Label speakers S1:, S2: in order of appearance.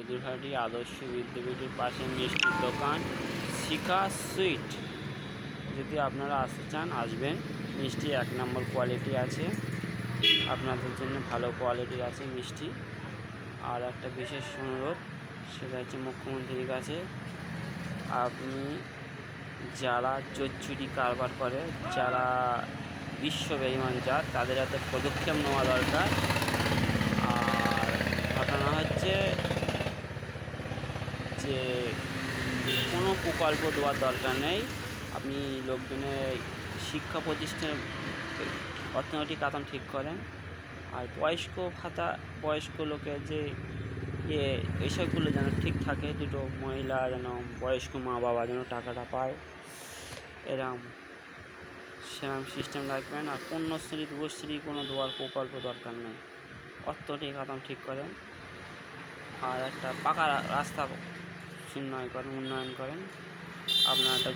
S1: চৌধুরীহাটি আদর্শ বিদ্যাপীঠের পাশে মিষ্টির দোকান শিখা সুইট। যদি আপনারা আসতে চান আসবেন। মিষ্টি 1 নম্বর কোয়ালিটি আছে, আপনাদের জন্য ভালো কোয়ালিটির আছে মিষ্টি। আর একটা বিশেষ অনুরোধ, সেটা হচ্ছে মুখ্যমন্ত্রীর কাছে আপনি যারা চুরি কারবার করে, যারা বিশ্ব বেঈমান জাত, তাদের হাতে পদক্ষেপ নেওয়া দরকার। আর ঘটনা হচ্ছে যে কোনো প্রকল্প দেওয়ার দরকার নেই। আপনি লোকজনের শিক্ষা প্রতিষ্ঠানে অর্থনৈতিক কাঠামো ঠিক করেন। আর বয়স্ক ভাতা, বয়স্ক লোকের যে এইসবগুলো যেন ঠিক থাকে, দুটো মহিলা যেন, বয়স্ক মা বাবা যেন টাকাটা পায়, সেরকম সিস্টেম রাখবেন। আর কন্যাশ্রী যুবশ্রী কোনো দেওয়ার প্রকল্প দরকার নেই, অর্থনৈতিক কাঠামো ঠিক করেন। আর একটা পাকা রাস্তা উন্নয়ন করেন। আপনার একটা